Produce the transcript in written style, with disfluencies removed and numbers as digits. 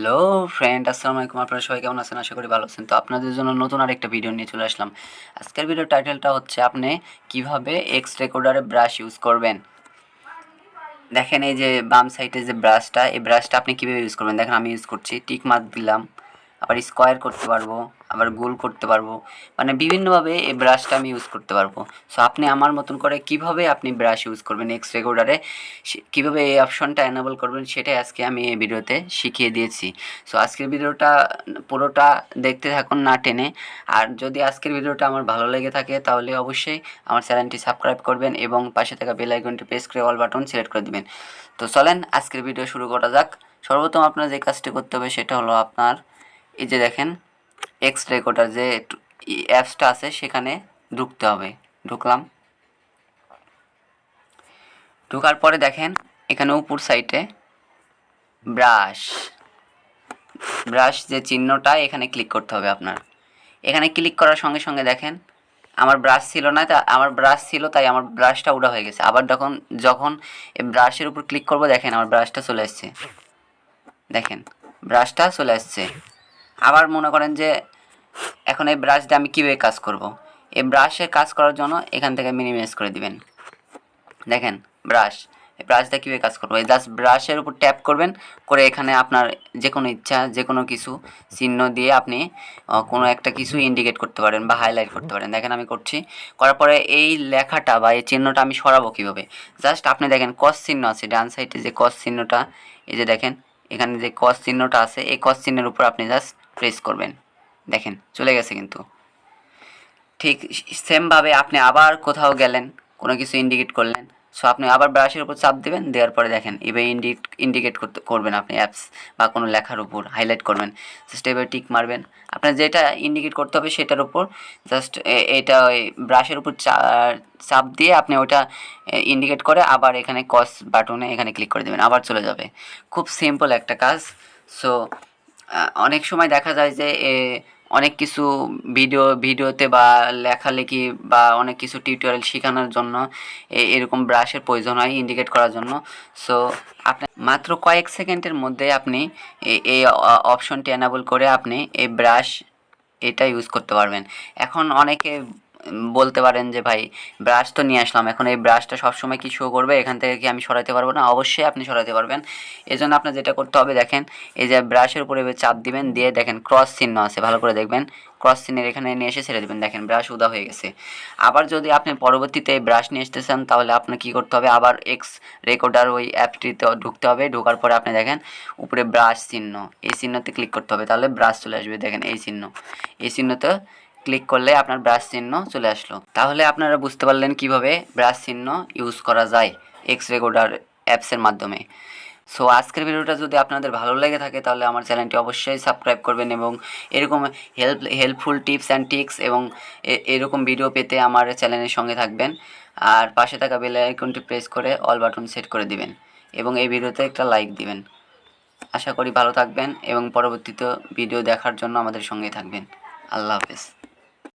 Hello friend, আসসালামু আলাইকুম। আপনারা সবাই কেমন আছেন? আশা করি ভালো আছেন। তো আপনাদের জন্য নতুন আরেকটা ভিডিও নিয়ে চলে আসলাম। আজকের ভিডিওর টাইটেলটা হচ্ছে আপনি কিভাবে এক্স রেকর্ডারে ব্রাশ ইউজ করবেন। দেখেন এই যে বাম সাইডে যে ব্রাশটা, এই ব্রাশটা আপনি কীভাবে ইউজ করবেন দেখেন। আমি ইউজ করছি, টিক মার্ক দিলাম, আবার স্কোয়ার করতে পারবো, আবার গোল করতে পারবো, মানে বিভিন্নভাবে এই ব্রাশটা আমি ইউজ করতে পারবো। সো আপনি আমার মতন করে কিভাবে আপনি ব্রাশ ইউজ করবেন এক্স রেকর্ডারে, কীভাবে এই অপশনটা এনেবল করবেন সেটাই আজকে আমি এই ভিডিওতে শিখিয়ে দিয়েছি। সো আজকের ভিডিওটা পুরোটা দেখতে থাকুন না টেনে। আর যদি আজকের ভিডিওটা আমার ভালো লেগে থাকে তাহলে অবশ্যই আমার চ্যানেলটি সাবস্ক্রাইব করবেন এবং পাশে থাকা বেল আইকনটি প্রেস করে অল বাটন সিলেক্ট করে দিবেন। তো চলেন আজকের ভিডিও শুরু করা যাক। সর্বপ্রথম আপনার যে কাজটি করতে হবে সেটা হলো আপনার এই যে দেখেন এক্স রেকর্ডার যে অ্যাপসটা আছে সেখানে ঢুকতে হবে। ঢুকলাম, ঢোকার পরে দেখেন এখানে উপর সাইডে ব্রাশ ব্রাশ যে চিহ্নটা এখানে ক্লিক করতে হবে আপনার। এখানে ক্লিক করার সঙ্গে সঙ্গে দেখেন আমার ব্রাশ ছিল না, আমার ব্রাশ ছিল তাই আমার ব্রাশটা উড়া হয়ে গেছে। আবার যখন এই ব্রাশের উপর ক্লিক করব দেখেন আমার ব্রাশটা চলে আসছে। দেখেন ব্রাশটা চলে আসছে। আবার মনে করেন যে এখন এই ব্রাশ দিয়ে আমি কীভাবে কাজ করব। এই ব্রাশের কাজ করার জন্য এখান থেকে মিনিমাইজ করে দিবেন। দেখেন ব্রাশ, এই ব্রাশ দিয়ে কীভাবে কাজ করবো, এই জাস্ট ব্রাশের উপর ট্যাপ করবেন, করে এখানে আপনার যে কোনো ইচ্ছা যে কোনো কিছু চিহ্ন দিয়ে আপনি কোনো একটা কিছু ইন্ডিকেট করতে পারেন বা হাইলাইট করতে পারেন। দেখেন আমি করছি, করার পরে এই লেখাটা বা এই চিহ্নটা আমি সরাবো কীভাবে। জাস্ট আপনি দেখেন কস চিহ্ন আছে ডান সাইডে, যে কস চিহ্নটা এই যে দেখেন এখানে যে কস চিহ্নটা আছে, এই কস চিহ্নের উপর আপনি জাস্ট প্রেস করবেন। দেখেন চলে গেছে। কিন্তু ঠিক সেমভাবে আপনি আবার কোথাও গেলেন, কোনো কিছু ইন্ডিকেট করলেন, সো আপনি আবার ব্রাশের উপর চাপ দেবেন, দেওয়ার পরে দেখেন এভাবে ইন্ডিকেট করবেন আপনি অ্যাপস বা কোনো লেখার উপর হাইলাইট করবেন। জাস্ট এভাবে টিক মারবেন। আপনার যেটা ইন্ডিকেট করতে হবে সেটার উপর জাস্ট এটা ওই ব্রাশের উপর চাপ দিয়ে আপনি ওটা ইন্ডিকেট করে আবার এখানে কস বাটনে এখানে ক্লিক করে দেবেন, আবার চলে যাবে। খুব সিম্পল একটা কাজ। সো অনেক সময় দেখা যায় যে অনেক কিছু ভিডিওতে বা লেখালেখি বা অনেক কিছু টিউটোরিয়াল শেখানোর জন্য এরকম ব্রাশের প্রয়োজন হয় ইন্ডিকেট করার জন্য। সো আপনি মাত্র কয়েক সেকেন্ডের মধ্যে আপনি এই অপশনটি এনাবল করে আপনি এই ব্রাশ এটা ইউজ করতে পারবেন। এখন অনেকে বলতে পারেন যে ভাই ব্রাশ তো নিয়ে আসলাম, এখন এই ব্রাশটা সবসময় কি শো করবে, এখান থেকে কি আমি সরাতে পারবো না? অবশ্যই আপনি সরাতে পারবেন। এই জন্য আপনার যেটা করতে হবে দেখেন এই যে ব্রাশের উপরে চাপ দিবেন, দিয়ে দেখেন ক্রস চিহ্ন আছে, ভালো করে দেখবেন। ক্রস চিহ্নের এখানে নিয়ে এসে ছেড়ে দেবেন, দেখেন ব্রাশ উদা হয়ে গেছে। আবার যদি আপনি পরবর্তীতে এই ব্রাশ নিয়ে আসতে চান তাহলে আপনার কী করতে হবে, আবার এক্স রেকর্ডার ওই অ্যাপটিতে ঢুকতে হবে। ঢোকার পরে আপনি দেখেন উপরে ব্রাশ চিহ্ন, এই চিহ্নতে ক্লিক করতে হবে, তাহলে ব্রাশ চলে আসবে। দেখেন এই চিহ্নতে ক্লিক করলে আপনার ব্রাশ চিহ্ন চলে আসলো। তাহলে আপনারা বুঝতে পারলেন কিভাবে ব্রাশ চিহ্ন ইউজ করা যায় এক্স রেকর্ডার অ্যাপসের মাধ্যমে। সো আজকের ভিডিওটা যদি আপনাদের ভালো লেগে থাকে তাহলে আমার চ্যানেলটি অবশ্যই সাবস্ক্রাইব করবেন এবং এরকম হেল্পফুল টিপস অ্যান্ড ট্রিক্স এবং এরকম ভিডিও পেতে আমার চ্যানেলের সঙ্গে থাকবেন। আর পাশে থাকা বেল আইকনটি প্রেস করে অল বাটন সেট করে দিবেন এবং এই ভিডিওতে একটা লাইক দিবেন। আশা করি ভালো থাকবেন এবং পরবর্তীতে ভিডিও দেখার জন্য আমাদের সঙ্গেই থাকবেন। আল্লাহ হাফেজ।